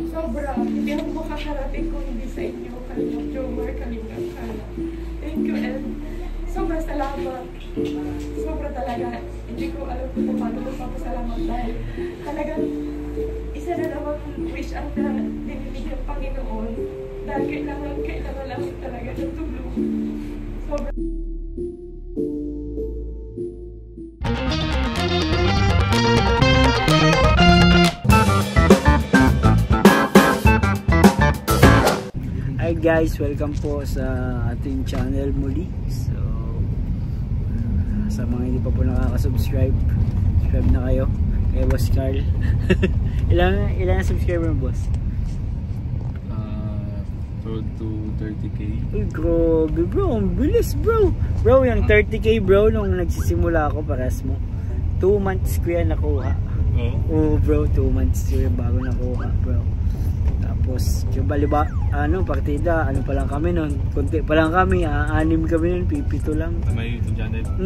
Sobra. Hindi ako makakarating kung hindi sa inyo. Kalingap Jomar, Kalingap Kala. Thank you and sobra salamat. Sobra talaga. Hindi ko alam kung paano magpapasalamat dahil talagang isa na naman wish ang na dinilig ng Panginoon dahil kailangan lang talaga ng tulong. Sobra. Hi guys, welcome po sa ating channel muli. So sa mga hindi pa po nakaka-subscribe, subscribe na kayo kay Boss Carl. ilan subscriber mo, boss? Road to 30k. Uy, grabe bro, ang bilis bro. Bro, yung 30k bro, nung nagsisimula ako, paras mo 2 months ko yan nakuha. Oh bro, 2 months ko yan bago nakuha bro. Tapos yung baliba, partida, pa lang kami nun, konti pa lang kami, 6 kami nun, 7 lang. May YouTube channel? 6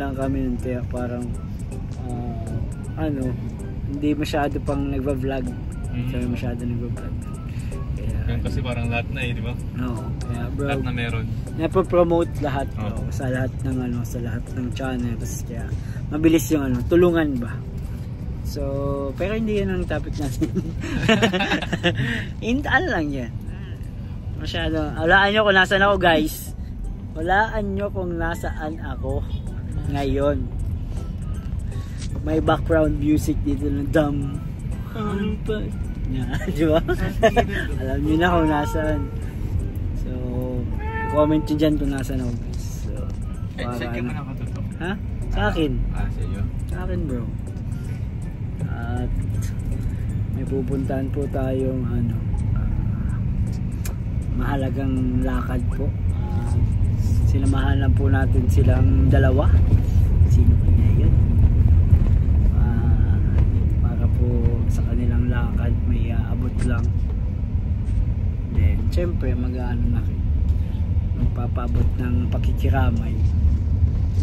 lang kami nun, kaya parang hindi masyado pang nagva-vlog. Kaya masyado nagva-vlog. Kaya kasi parang lahat na di ba? No, kaya bro, lahat na meron. Napo-promote lahat bro, sa lahat ng sa lahat ng channels, kaya mabilis yung tulungan ba. So, pero hindi yan ang topic natin. Lang yan. Masyado. Walaan nyo kung nasaan ako guys. Walaan nyo kung nasaan ako ngayon. May background music dito ng dam. Diba? Alam nyo na kung nasaan. So, comment nyo dyan kung nasaan ako guys. So, saan ka man nakatutok? Ha? Sa akin. Sa iyo? Sa akin bro. At may pupuntahan po tayong mahalagang lakad po. Sinamahan lang po natin silang dalawa. Sino kaya yun? Para po sa kanilang lakad may abot lang. Then syempre magpapaabot ng pakikiramay.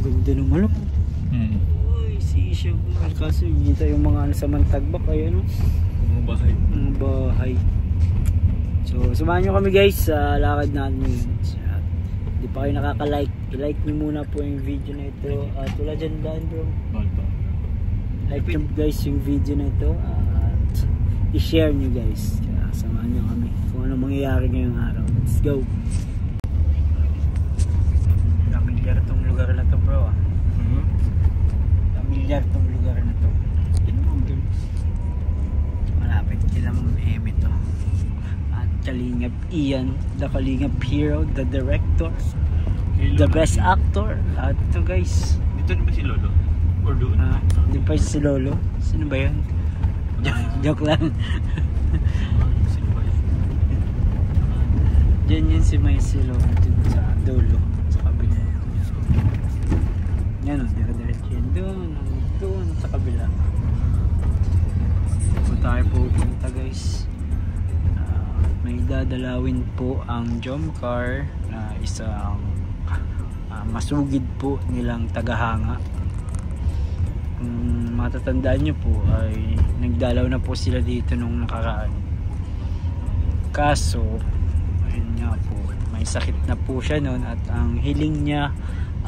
Ganda ng malok. Si Sugar, kasi kita yung mga sa Mantagbak ay mga bahay. So samahan nyo kami guys sa lakad natin. Hindi pa kayo nakaka-like, i-like nyo muna po yung video na ito. At wala dyan daan bro, like nyo guys yung video na ito at i-share nyo guys. Kaya samahan nyo kami kung ano mangyayari ngayong araw. Let's go. Familiar tong lugar na to bro. Familiar tong lugar na to. Malapit kila Ma'am Emi to. At Kalingap Ian, the Kalingap hero, the director, the best actor. Lahat ito guys. Dito na ba si Lolo? Or doon? Hindi pa si Lolo. Sino ba yun? Joke lang. Sino ba yun? Diyan yun si Lolo sa dulo. Sa kabila. Yan o, dire-diretso yun. Doon sa kabila. So tayo pupunta guys. May dadalawin po ang Jomcar na isang masugid po nilang tagahanga. Kung matatandaan nyo po ay nagdalaw na po sila dito nung nakaraan. Kaso ayun nga po, may sakit na po siya noon at ang hiling niya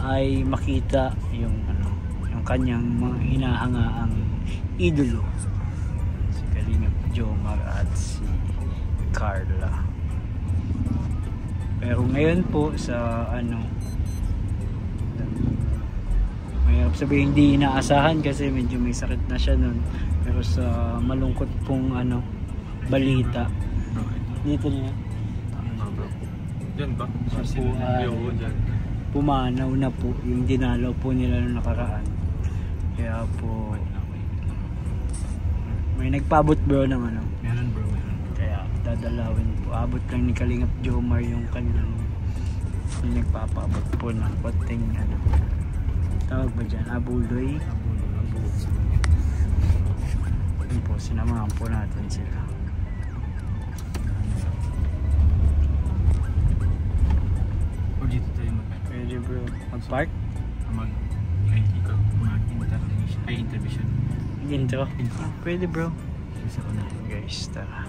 ay makita yung kanyang mga hinahangaang idolo, si Kalingap Jomar at si Carla. Pero ngayon po sa mahirap sabihin hindi inaasahan kasi medyo may sakit na siya nun, pero sa malungkot pong balita dito niya dyan ba? so, pumanaw na po yung dinalaw po nila nung nakaraan. Kaya po may nagpabot bro ng meron bro, meron. Kaya dadalawin po, abot lang ni Kalingap Jomar yung kanyang nagpapabot po ng konting tawag ba dyan, abuloy. Yun po, sinamahan po natin sila. O dito tayo Pwede bro, mag-park? Mag-intermission. Intro? Pwede bro. Isa ko na. Guys, tara.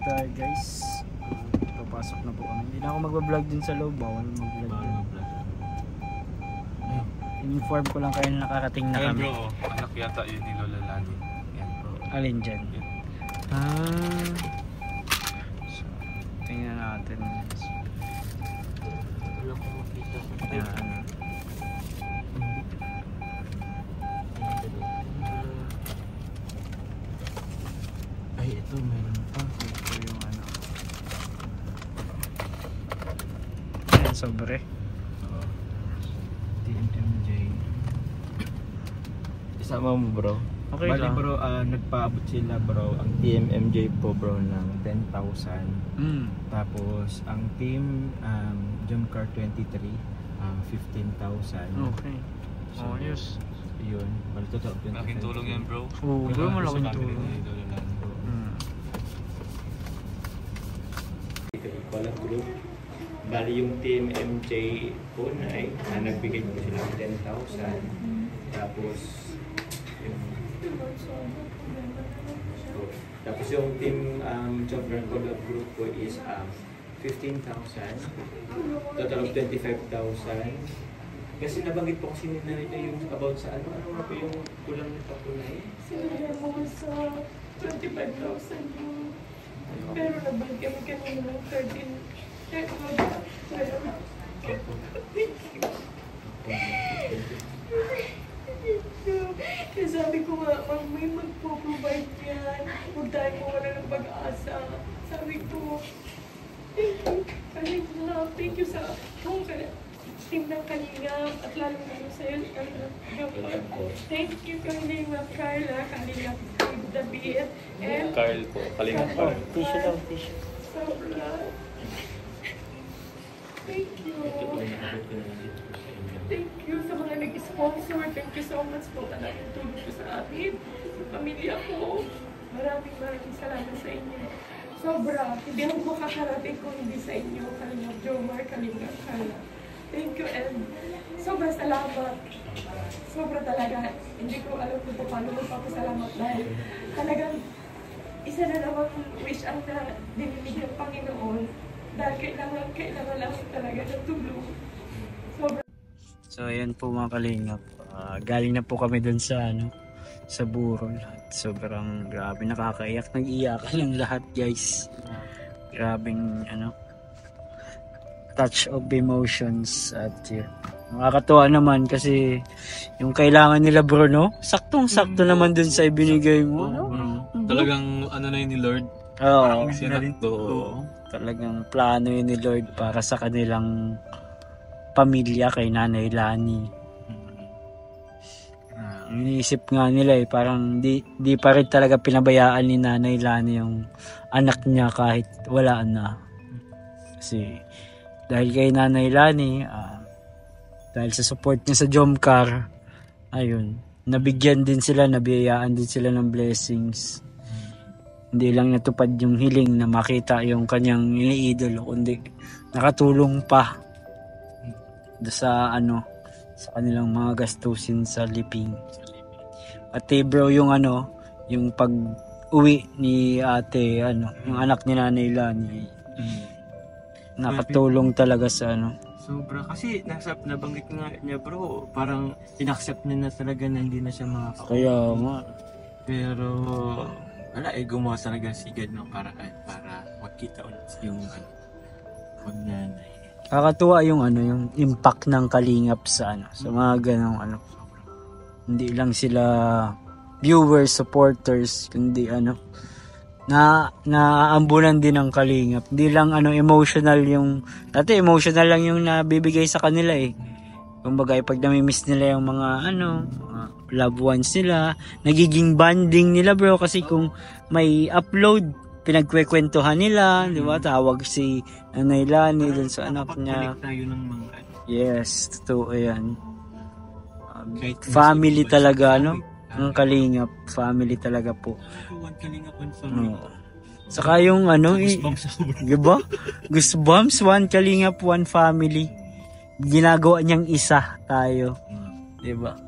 Tayo guys, papasok na po kami. Hindi na ako magbablog din sa loob, bawal mag-vlog. In-inform ko lang kayo na nakarating na kami. Bro, anak yata yun ni Lola Lani. Yan bro. Alin dyan? So, tingnan natin. Wala ko makita. Yan. Ay, ito meron pa. Sobre. TMMJ. Isama mo bro. Okay Bali lang. bro, nagpaabot sila bro. Ang TMMJ po bro ng 10,000. Tapos ang team Jumcar 23 15,000. Okay. So, Ayos. Yun. Bali totoo. Malaking tulong yan bro. Oo, bro, malaking tulong. Collab group. Bali yung team MJ po na nagbigay po sila ng 10,000. Tapos yung team Jobran Collab group po is 15,000. Total of 25,000. Kasi nabanggit po kasi nila nito yung about sa ano nga po yung kulang na papunay. Sinabi mo sa 25,000 yung... Pero nabalik kami kanina ng 13. Kaya sabi ko nga, may magpo-provide yan. Huwag tayo mawala ng pag-asa. Sabi ko, thank you sa team ng Kalingap at lalo na sa'yo. Thank you Kalingap Carla, Kalingap David, and Carl po, Kalingap Carl. Tissue daw, tissue. Sobra. Thank you. Thank you sa mga nag-sponsor. Thank you so much po. Talagang tulong ko sa amin. Sa pamilya ko. Maraming salamat sa inyo. Sobra. Hindi ako makakarating kung hindi sa inyo. Kalingap Jomar, Kalingap Carla. Thank you and sobra salamat. Sobra talaga. Hindi ko alam kung paano magpapasalamat dahil talagang isa na namang wish ang na dinilig ng Panginoon. Dahil kailangan lang talaga ng tulong. So ayan po mga kalingap, galing na po kami dun sa sa Burol at sobrang grabe, nakakaiyak, nag-iyakan yung lahat guys. Grabing touch of emotions at nakakatuwa naman kasi yung kailangan nila bro, no? Saktong-sakto naman dun sa ibinigay mo, no? Talagang ano na yun ni Lord. Oo. Sinakto. Talagang plano yun ni Lord para sa kanilang pamilya kay Nanay Lani. Iniisip nga nila parang di pa rin talaga pinabayaan ni Nanay Lani yung anak niya kahit wala na. Kasi dahil kay Nanay Lani, dahil sa support niya sa Jomcar, ayun, nabigyan din sila, nabiyayaan din sila ng blessings. Hindi lang natupad yung hiling na makita yung kanyang iniidolo, kundi nakatulong pa sa sa kanilang mga gastusin sa living. Pati bro yung yung uwi ni ate, yung anak ni Nanay Lani. Nakatulong talaga sa Sobra. Kasi nabanggit nga niya bro, parang inaccept niya na talaga na hindi na siya makakakuha. Kaya nga. Pero wala gumawa talaga si God ng paraan para magkita ulit yung magnanay. Kakatuwa yung yung impact ng Kalingap sa sa mga ganong Hindi lang sila viewers, supporters, kundi naambulan din ng Kalingap. Hindi lang emotional yung dati emotional lang yung nabibigay sa kanila kumbaga pag nami-miss nila yung mga loved ones nila, nagiging bonding nila bro, kasi kung may upload pinagkwekwentuhan nila, di ba, tawag si Nanay Lani dun sa anak niya. Tayo ng mga yes, totoo yan. Family talaga ang Kalingap, family talaga po. Kalingap one family. Saka yung diba? Goosebumps, one Kalingap, one family. Ginagawa niyang isa tayo. Diba?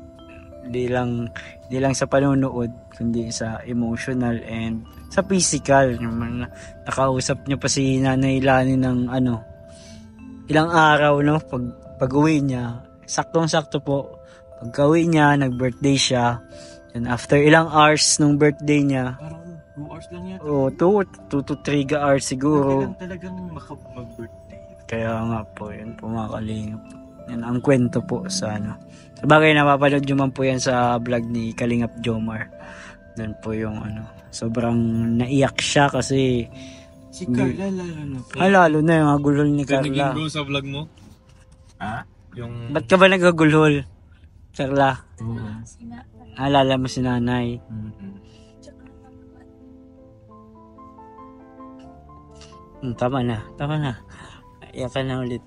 Di lang sa panonood, kundi sa emotional and sa physical. Nakausap niya pa si Nanay Lani ng ilang araw pag uwi niya. Saktong-sakto po. Pag uwi niya, nag-birthday siya. And after ilang hours nung birthday niya, parang 2 hours lang yata. 2 to 3 hours siguro. Talagang mag-birthday. Kaya nga po, yun po mga Kalingap. Yan ang kwento po sa Sabagay, napapanood nyo man po yan sa vlog ni Kalingap Jomar. Doon po yung sobrang naiyak siya kasi si Carla lalo na po. Lalo na yung agulhol ni Carla. Naging bro sa vlog mo? Yung... Ba't ka ba nagagulhol, Carla? Oo. Alala mo si nanay. Tama na. Iyakan na ulit.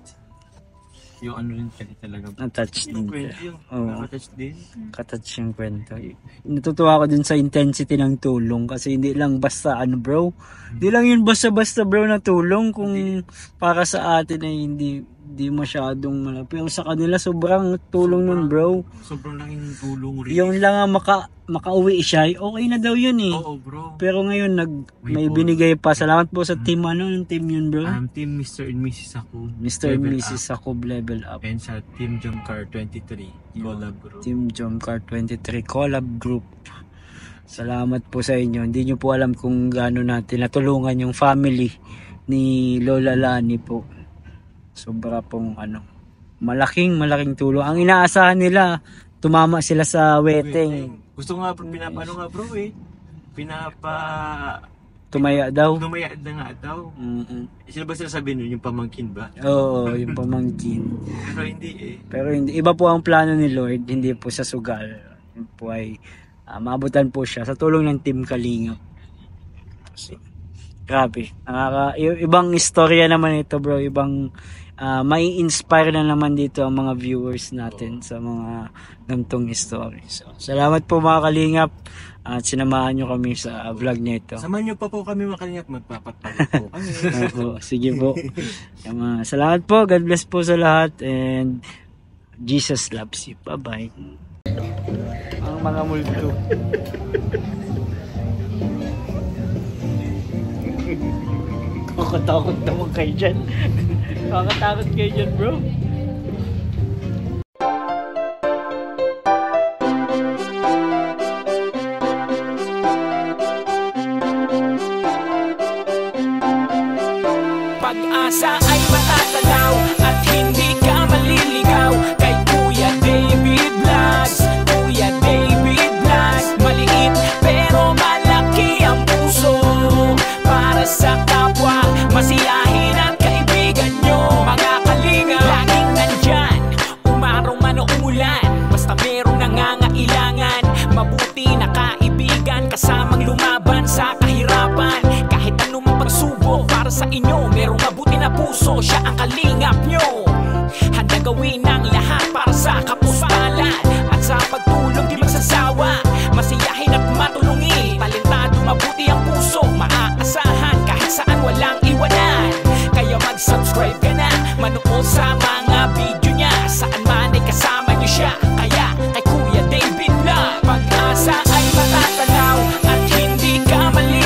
Yung rin talaga. Na-touch din. Nakatouch din. Katouch yung kwento. Natutuwa ako dun sa intensity ng tulong kasi hindi lang basta bro. Hindi lang yun basta-basta bro na tulong kung para sa atin ay hindi masyadong malaki. Pero sa kanila sobrang tulong nun bro. Sobrang laking tulong rin. Yung lang makauwi siya, okay na daw yun Oo bro. Pero ngayon may binigay pa. Salamat po sa team yung team yun bro? Team Mr. and Mrs. Sakob. Mr. and Mrs. Sakob Level Up. And sa Team Jomcar 23 Collab Group. Team Jomcar 23 Collab Group. Salamat po sa inyo. Hindi nyo po alam kung gaano natin natulungan yung family ni Lola Lani po. Sobra pong malaking tulong. Ang inaasahan nila, tumama sila sa wedding. Gusto nga bro, bro Tumaya daw. Tumaya na nga daw. Sino ba sasabihin nun? Yung pamangkin ba? Oo, yung pamangkin. Pero hindi Iba po ang plano ni Lord, hindi po sa sugal. Yun po ay maabutan po siya sa tulong ng Team Kalingap. Grabe. Ibang istorya naman ito bro. Ibang may inspire na naman dito ang mga viewers natin sa mga gantong story. So, salamat po mga Kalingap at sinamahan nyo kami sa vlog nito. Samahan nyo pa po kami mga Kalingap, magpapatpapit po kami. Sige po. Salamat po. God bless po sa lahat and Jesus loves you. Bye-bye. Ang mga multo. Kakatakot naman kayo dyan. Kakatakot kayo dyan bro. Pag-asa ay matatanaw at hindi ka maliligaw kay Kuya David Vlogs. Kuya David Vlogs, maliit pero malaki ang puso para sa kapwa, masiyahin at kaibigan nyo. Mga Kalingap, laging nandyan, umaraw man o umulan, basta merong nangangailangan. Mabuti na kaibigan, kasamang lumaban sa kahirapan. Kahit anumang pagsubok para sa inyo, merong mabuti na puso, siya ang Kalingap nyo. Handa gawin ang lahat para sa kapustalan at sa pagtulong di magsasawa, masiyahin at matulungin. Talentado, mabuti ang puso, maaasahan kahit saan walang iwanan. Kaya mag-subscribe ka na, manood sa mga video niya, saan man ay kasama niyo siya. Kaya kay Kuya David Vlog, pag-asa ay matatanaw at hindi ka mali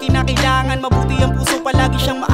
kinakailangan. Mabuti ang puso, palagi siyang